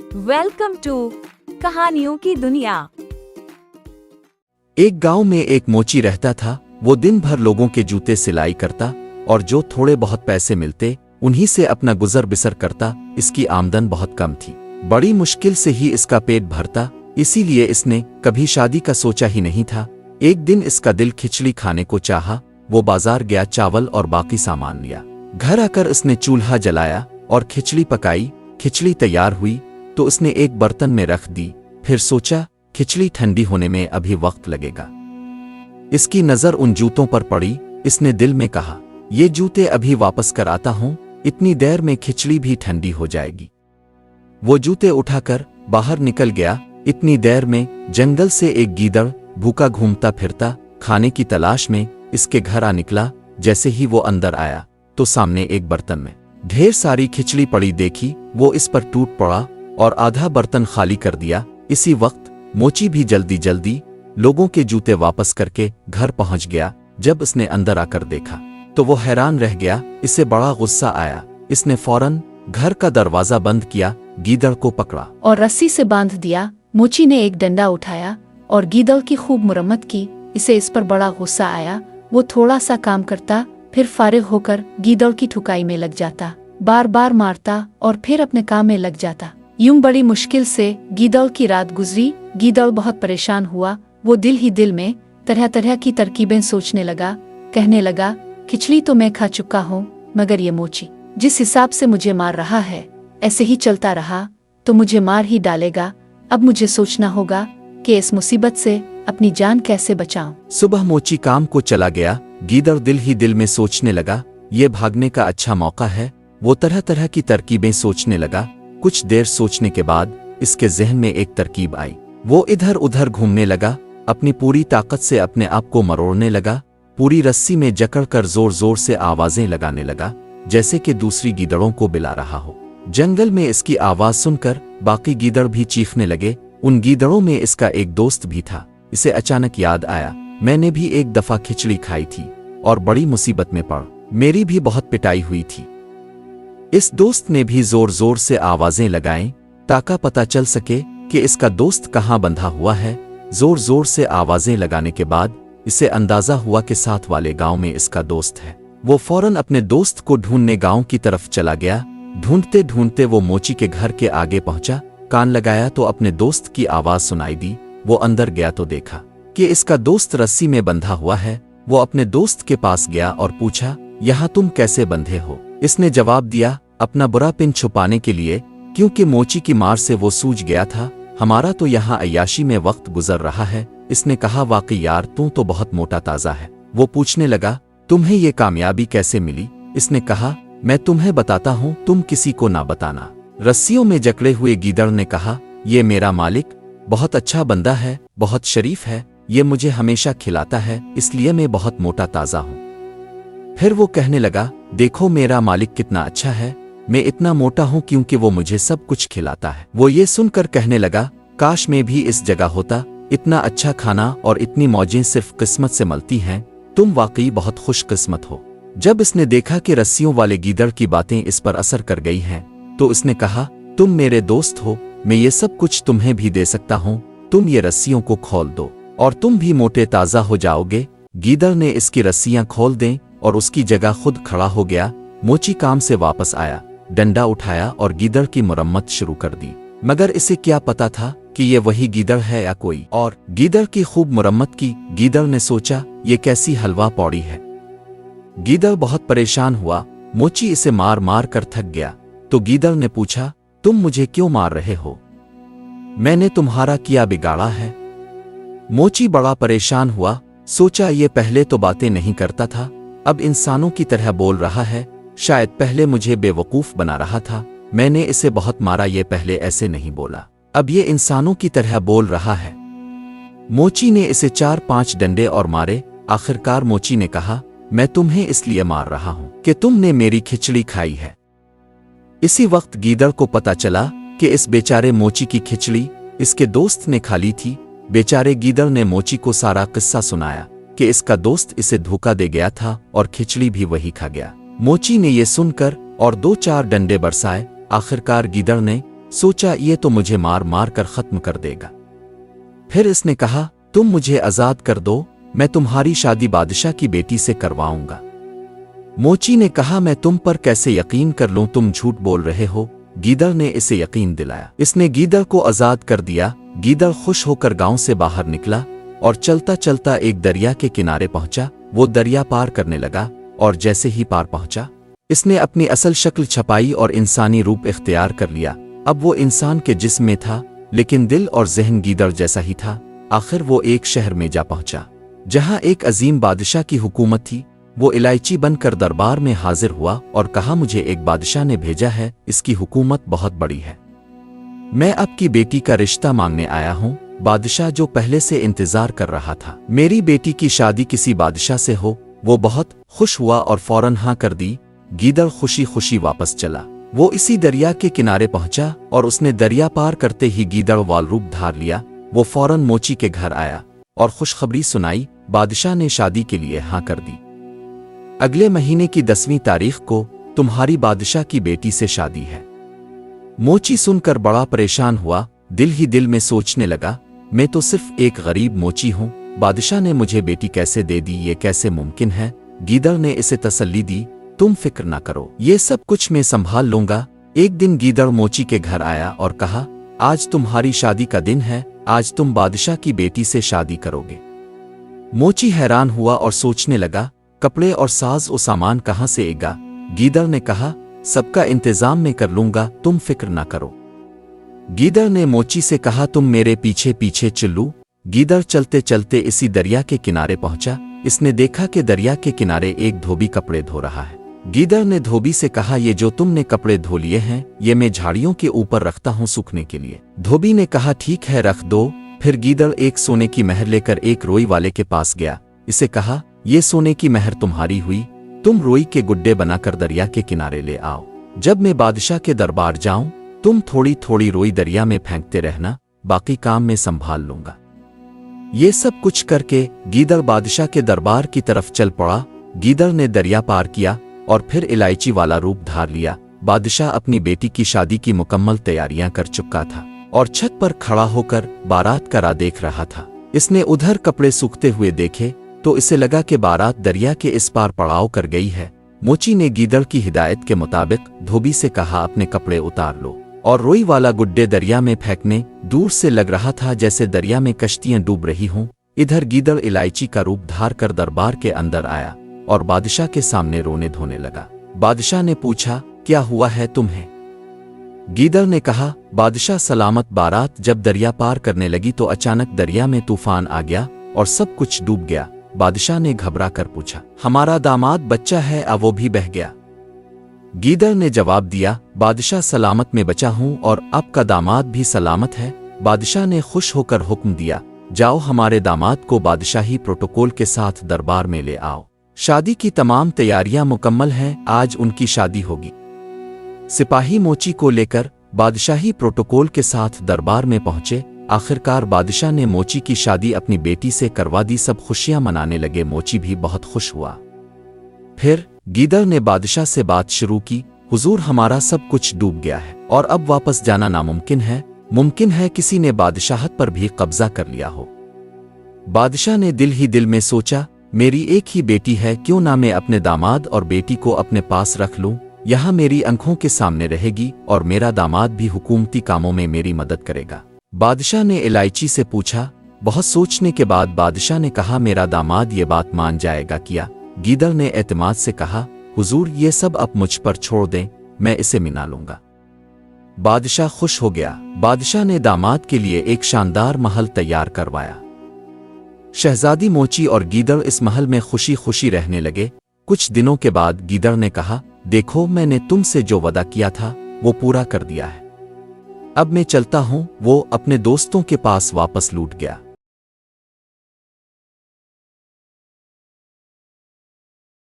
Welcome to कहानियों की दुनिया। एक गांव में एक मोची रहता था। वो दिन भर लोगों के जूते सिलाई करता और जो थोड़े बहुत पैसे मिलते उन्हीं से अपना गुजर बिसर करता। इसकी आमदन बहुत कम थी, बड़ी मुश्किल से ही इसका पेट भरता, इसीलिए इसने कभी शादी का सोचा ही नहीं था। एक दिन इसका दिल खिचड़ी खाने को चाहा। वो बाजार गया, चावल और बाकी सामान लिया। घर आकर इसने चूल्हा जलाया और खिचड़ी पकाई। खिचड़ी तैयार हुई तो उसने एक बर्तन में रख दी। फिर सोचा खिचड़ी ठंडी होने में अभी वक्त लगेगा। इसकी नजर उन जूतों पर पड़ी। इसने दिल में कहा, ये जूते अभी वापस कर आता हूं, इतनी देर में खिचड़ी भी ठंडी हो जाएगी। वो जूते उठाकर बाहर निकल गया। इतनी देर में जंगल से एक गीदड़ भूखा घूमता फिरता खाने की तलाश में इसके घर आ निकला। जैसे ही वो अंदर आया तो सामने एक बर्तन में ढेर सारी खिचड़ी पड़ी देखी। वो इस पर टूट पड़ा और आधा बर्तन खाली कर दिया। इसी वक्त मोची भी जल्दी जल्दी लोगों के जूते वापस करके घर पहुंच गया। जब उसने अंदर आकर देखा तो वो हैरान रह गया। इसे बड़ा गुस्सा आया। इसने फौरन घर का दरवाजा बंद किया, गीदड़ को पकड़ा और रस्सी से बांध दिया। मोची ने एक डंडा उठाया और गीदड़ की खूब मुरम्मत की। इसे इस पर बड़ा गुस्सा आया। वो थोड़ा सा काम करता, फिर फारिग होकर गीदड़ की ठुकाई में लग जाता, बार बार मारता और फिर अपने काम में लग जाता। यूं बड़ी मुश्किल से गीदड़ की रात गुजरी। गीदड़ बहुत परेशान हुआ। वो दिल ही दिल में तरह तरह की तरकीबें सोचने लगा। कहने लगा, खिचड़ी तो मैं खा चुका हूँ, मगर ये मोची जिस हिसाब से मुझे मार रहा है, ऐसे ही चलता रहा तो मुझे मार ही डालेगा। अब मुझे सोचना होगा कि इस मुसीबत से अपनी जान कैसे बचाऊं। सुबह मोची काम को चला गया। गीदड़ दिल ही दिल में सोचने लगा, ये भागने का अच्छा मौका है। वो तरह तरह की तरकीबें सोचने लगा। कुछ देर सोचने के बाद इसके जहन में एक तरकीब आई। वो इधर उधर घूमने लगा, अपनी पूरी ताकत से अपने आप को मरोड़ने लगा। पूरी रस्सी में जकड़कर जोर जोर से आवाजें लगाने लगा, जैसे कि दूसरी गीदड़ों को बुला रहा हो। जंगल में इसकी आवाज सुनकर बाकी गीदड़ भी चीखने लगे। उन गीदड़ों में इसका एक दोस्त भी था। इसे अचानक याद आया, मैंने भी एक दफा खिचड़ी खाई थी और बड़ी मुसीबत में पड़ मेरी भी बहुत पिटाई हुई थी। इस दोस्त ने भी जोर जोर से आवाजें लगाएं ताकि पता चल सके कि इसका दोस्त कहाँ बंधा हुआ है। जोर जोर से आवाजें लगाने के बाद इसे अंदाजा हुआ कि साथ वाले गांव में इसका दोस्त है। वो फौरन अपने दोस्त को ढूंढने गांव की तरफ चला गया। ढूंढते ढूंढते वो मोची के घर के आगे पहुंचा। कान लगाया तो अपने दोस्त की आवाज सुनाई दी। वो अंदर गया तो देखा कि इसका दोस्त रस्सी में बंधा हुआ है। वो अपने दोस्त के पास गया और पूछा, यहाँ तुम कैसे बंधे हो? इसने जवाब दिया, अपना बुरा पिन छुपाने के लिए, क्योंकि मोची की मार से वो सूज गया था। हमारा तो यहाँ अय्याशी में वक्त गुजर रहा है। इसने कहा, वाकई यार तू तो बहुत मोटा ताजा है। वो पूछने लगा, तुम्हें ये कामयाबी कैसे मिली? इसने कहा, मैं तुम्हें बताता हूँ, तुम किसी को ना बताना। रस्सियों में जकड़े हुए गीदड़ ने कहा, ये मेरा मालिक बहुत अच्छा बंदा है, बहुत शरीफ है। ये मुझे हमेशा खिलाता है, इसलिए मैं बहुत मोटा ताजा हूँ। फिर वो कहने लगा, देखो मेरा मालिक कितना अच्छा है, मैं इतना मोटा हूँ क्योंकि वो मुझे सब कुछ खिलाता है। वो ये सुनकर कहने लगा, काश मैं भी इस जगह होता। इतना अच्छा खाना और इतनी मौजें सिर्फ किस्मत से मिलती हैं। तुम वाकई बहुत खुशकिस्मत हो। जब इसने देखा कि रस्सियों वाले गीदड़ की बातें इस पर असर कर गई हैं, तो इसने कहा, तुम मेरे दोस्त हो, मैं ये सब कुछ तुम्हें भी दे सकता हूँ। तुम ये रस्सियों को खोल दो और तुम भी मोटे ताजा हो जाओगे। गीदड़ ने इसकी रस्सियां खोल दें और उसकी जगह खुद खड़ा हो गया। मोची काम से वापस आया, डंडा उठाया और गीदड़ की मुरम्मत शुरू कर दी। मगर इसे क्या पता था कि ये वही गीदड़ है या कोई और। गीदड़ की खूब मुरम्मत की। गीदड़ ने सोचा, ये कैसी हलवा पौड़ी है। गीदड़ बहुत परेशान हुआ। मोची इसे मार मार कर थक गया। तो गीदड़ ने पूछा, तुम मुझे क्यों मार रहे हो? मैंने तुम्हारा क्या बिगाड़ा है? मोची बड़ा परेशान हुआ। सोचा, ये पहले तो बातें नहीं करता था, अब इंसानों की तरह बोल रहा है। शायद पहले मुझे बेवकूफ बना रहा था। मैंने इसे बहुत मारा, ये पहले ऐसे नहीं बोला, अब ये इंसानों की तरह बोल रहा है। मोची ने इसे 4-5 डंडे और मारे। आखिरकार मोची ने कहा, मैं तुम्हें इसलिए मार रहा हूं कि तुमने मेरी खिचड़ी खाई है। इसी वक्त गीदड़ को पता चला कि इस बेचारे मोची की खिचड़ी इसके दोस्त ने खा ली थी। बेचारे गीदड़ ने मोची को सारा किस्सा सुनाया कि इसका दोस्त इसे धोखा दे गया था और खिचड़ी भी वही खा गया। मोची ने ये सुनकर और 2-4 डंडे बरसाए। आखिरकार गीदड़ ने सोचा ये तो मुझे मार मार कर खत्म कर देगा। फिर इसने कहा, तुम मुझे आजाद कर दो, मैं तुम्हारी शादी बादशाह की बेटी से करवाऊंगा। मोची ने कहा, मैं तुम पर कैसे यकीन कर लूं, तुम झूठ बोल रहे हो। गीदड़ ने इसे यकीन दिलाया। इसने गीदड़ को आजाद कर दिया। गीदड़ खुश होकर गांव से बाहर निकला और चलता चलता एक दरिया के किनारे पहुंचा। वो दरिया पार करने लगा और जैसे ही पार पहुंचा, इसने अपनी असल शक्ल छपाई और इंसानी रूप इख्तियार कर लिया। अब वो इंसान के जिस्म में था, लेकिन दिल और ज़हन गीदड़ जैसा ही था। आखिर वो एक शहर में जा पहुंचा जहां एक अजीम बादशाह की हुकूमत थी। वो इलायची बनकर दरबार में हाजिर हुआ और कहा, मुझे एक बादशाह ने भेजा है, इसकी हुकूमत बहुत बड़ी है। मैं आपकी बेटी का रिश्ता मांगने आया हूं। बादशाह, जो पहले से इंतजार कर रहा था मेरी बेटी की शादी किसी बादशाह से हो, वो बहुत खुश हुआ और फौरन हाँ कर दी। गीदड़ खुशी खुशी वापस चला। वो इसी दरिया के किनारे पहुंचा और उसने दरिया पार करते ही गीदड़ वाल रूप धार लिया। वो फौरन मोची के घर आया और खुशखबरी सुनाई, बादशाह ने शादी के लिए हाँ कर दी। अगले महीने की 10वीं तारीख को तुम्हारी बादशाह की बेटी से शादी है। मोची सुनकर बड़ा परेशान हुआ। दिल ही दिल में सोचने लगा, मैं तो सिर्फ एक गरीब मोची हूं, बादशाह ने मुझे बेटी कैसे दे दी, ये कैसे मुमकिन है। गीदड़ ने इसे तसल्ली दी, तुम फिक्र ना करो, ये सब कुछ मैं संभाल लूंगा। एक दिन गीदड़ मोची के घर आया और कहा, आज तुम्हारी शादी का दिन है, आज तुम बादशाह की बेटी से शादी करोगे। मोची हैरान हुआ और सोचने लगा, कपड़े और साज और सामान कहाँ से आएगा। गीदड़ ने कहा, सबका इंतजाम मैं कर लूंगा, तुम फिक्र ना करो। गीदड़ ने मोची से कहा, तुम मेरे पीछे पीछे चलो। गीदड़ चलते चलते इसी दरिया के किनारे पहुंचा। इसने देखा कि दरिया के किनारे एक धोबी कपड़े धो रहा है। गीदड़ ने धोबी से कहा, ये जो तुमने कपड़े धो लिए हैं, ये मैं झाड़ियों के ऊपर रखता हूँ सूखने के लिए। धोबी ने कहा, ठीक है, रख दो। फिर गीदड़ एक सोने की मेहर लेकर एक रोई वाले के पास गया। इसे कहा, ये सोने की मेहर तुम्हारी हुई, तुम रोई के गुड्डे बनाकर दरिया के किनारे ले आओ। जब मैं बादशाह के दरबार जाऊं, तुम थोड़ी थोड़ी रोई दरिया में फेंकते रहना, बाकी काम मैं संभाल लूंगा। ये सब कुछ करके गीदड़ बादशाह के दरबार की तरफ चल पड़ा। गीदड़ ने दरिया पार किया और फिर इलायची वाला रूप धार लिया। बादशाह अपनी बेटी की शादी की मुकम्मल तैयारियां कर चुका था और छत पर खड़ा होकर बारात का राह देख रहा था। इसने उधर कपड़े सूखते हुए देखे तो इसे लगा कि बारात दरिया के इस पार पड़ाव कर गई है। मोची ने गीदड़ की हिदायत के मुताबिक धोबी से कहा, अपने कपड़े उतार लो और रोई वाला गुड्डे दरिया में फेंकने। दूर से लग रहा था जैसे दरिया में कश्तियां डूब रही हों। इधर गीदड़ इलायची का रूप धार कर दरबार के अंदर आया और बादशाह के सामने रोने धोने लगा। बादशाह ने पूछा, क्या हुआ है तुम्हें? गीदड़ ने कहा, बादशाह सलामत, बारात जब दरिया पार करने लगी तो अचानक दरिया में तूफान आ गया और सब कुछ डूब गया। बादशाह ने घबरा कर पूछा, हमारा दामाद बच्चा है, अब वो भी बह गया? गीदड़ ने जवाब दिया, बादशाह सलामत में बचा हूं और आपका दामाद भी सलामत है। बादशाह ने खुश होकर हुक्म दिया, जाओ हमारे दामाद को बादशाही प्रोटोकॉल के साथ दरबार में ले आओ। शादी की तमाम तैयारियां मुकम्मल हैं, आज उनकी शादी होगी। सिपाही मोची को लेकर बादशाही प्रोटोकॉल के साथ दरबार में पहुंचे। आखिरकार बादशाह ने मोची की शादी अपनी बेटी से करवा दी। सब खुशियां मनाने लगे। मोची भी बहुत खुश हुआ। फिर गीदड़ ने बादशाह से बात शुरू की, हुजूर, हमारा सब कुछ डूब गया है और अब वापस जाना नामुमकिन है। मुमकिन है किसी ने बादशाहत पर भी कब्जा कर लिया हो। बादशाह ने दिल ही दिल में सोचा, मेरी एक ही बेटी है, क्यों ना मैं अपने दामाद और बेटी को अपने पास रख लूं। यहाँ मेरी आंखों के सामने रहेगी और मेरा दामाद भी हुकूमती कामों में मेरी मदद करेगा। बादशाह ने इलायची से पूछा। बहुत सोचने के बाद बादशाह ने कहा, मेरा दामाद ये बात मान जाएगा क्या? गीदड़ ने एतमाद से कहा, हुजूर, ये सब अब मुझ पर छोड़ दें, मैं इसे मिला लूंगा। बादशाह खुश हो गया। बादशाह ने दामाद के लिए एक शानदार महल तैयार करवाया। शहजादी मोची और गीदड़ इस महल में खुशी खुशी रहने लगे। कुछ दिनों के बाद गीदड़ ने कहा, देखो, मैंने तुमसे जो वादा किया था वो पूरा कर दिया है। अब मैं चलता हूं। वो अपने दोस्तों के पास वापस लौट गया।